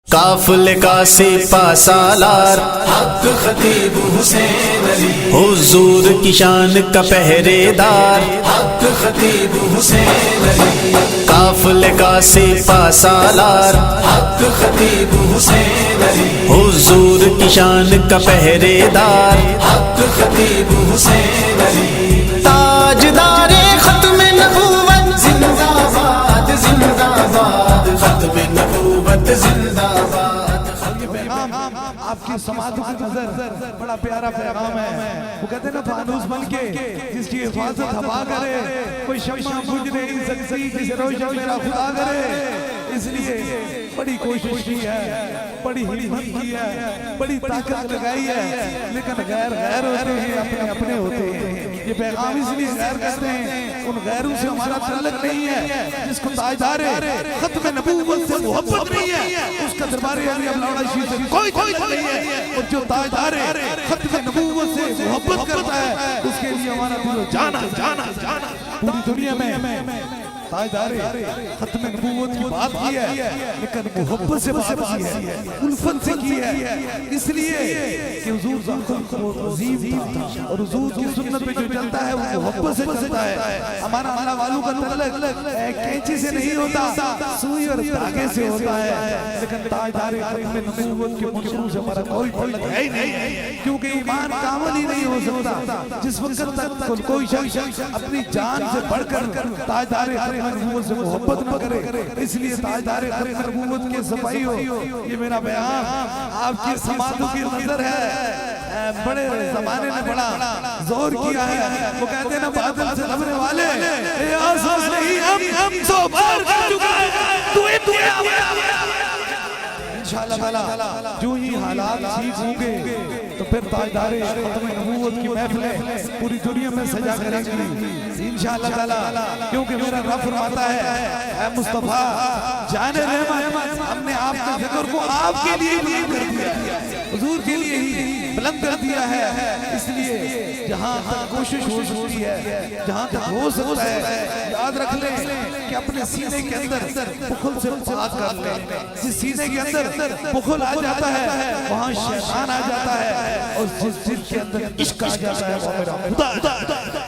قافلے کا سپہ سالار حق خطیب حسین علی، حضور کی شان کا پہرے دار حق خطیب حسین علی، قافلے کا سپہ سالار حق خطیب حسین علی، حضور کی شان کا پہرے دار حق خطیب حسین علی، تاجدار ختم نبوت زندہ باد زندہ باد، ختم نبوت زندہ باد۔ آپ کی سماعتوں کی نظر بڑا پیارا پیغام ہے۔ وہ کہتے ہیں نا فانوس بن کے جس کی حفاظت ہوا کرے، کوئی شمع بجھ نہیں سکتی جسے روشن میرا خدا کرے۔ اس لیے بڑی کوشش کی ہے، بڑی ہمت کی ہے، بڑی طاقت لگائی ہے، لیکن غیر غیر ہوتے ہیں، اپنے اپنے ہوتے ہیں۔ یہ پیغام اس لیے غیر کہتے ہیں، ان غیروں سے ہمارا تعلق نہیں ہے۔ جس کو تاجدار ختم نبوت سے محبت نہیں ہے، اس کا دربار علی مولا شیخ سے کوئی تعلق نہیں ہے۔ اور جو تاجدار ختم نبوت سے محبت کرتا ہے، اس کے لیے ہمارا دل جانا جانا جانا۔ پوری دنیا میں تاجدار ختم نبوت کی بات کی ہے، لیکن محبت سے بات کی ہے، الفت سے کی ہے۔ اس لیے کہ حضور ذات عظیم تھا، اور حضور کی سنت پہ جو چلتا ہے وہ محبت سے چلتا ہے۔ ہمارا اللہ والوں کا تعلق کینچی سے نہیں ہوتا، سوئی اور دھاگے سے ہوتا ہے۔ لیکن تاجدار ختم نبوت کے منشور سے ہمارا کوئی تعلق ہے ہی نہیں، کیونکہ ایمان کامل ہی نہیں ہو سکتا جس وقت تک کوئی شخص اپنی جان سے بڑھ کر تاجدار نبوت سے محبت نہ کرے۔ اس لیے تاجدار نبوت کے صفائی ہو۔ یہ میرا بیان آپ کی سماعتوں کی نظر ہے، بڑے زمانے نے بڑا زور کیا ہے۔ وہ کہتے ہیں نا بادل سے دبنے والے، اے آسان نہیں ہم سو بار کر چکا ہے، تو انشاءاللہ تعالی جو ہی حالات ٹھیک ہوں گے تو پھر تاجدار ختم نبوت کی محفلیں پوری دنیا میں سجا کریں گی انشاءاللہ تعالی، کیونکہ میرا رب فرماتا ہے اے مصطفیٰ جان رحمت، ہم نے آپ کے ذکر کو آپ کے لیے بلند کر دیا ہے، حضور کے لیے ہی بلند کر دیا ہے۔ اس لیے جہاں تک کوشش ہو سکتی ہے، جہاں تک ہو سکتا ہے، یاد رکھ لیں کہ اپنے سینے کے اندر بخل سے پاک کر لیں۔ جس سینے کے اندر بخل آ جاتا ہے وہاں شیطان آ جاتا ہے، اور جس دل کے اندر عشق آ جاتا ہے وہ میرا خدا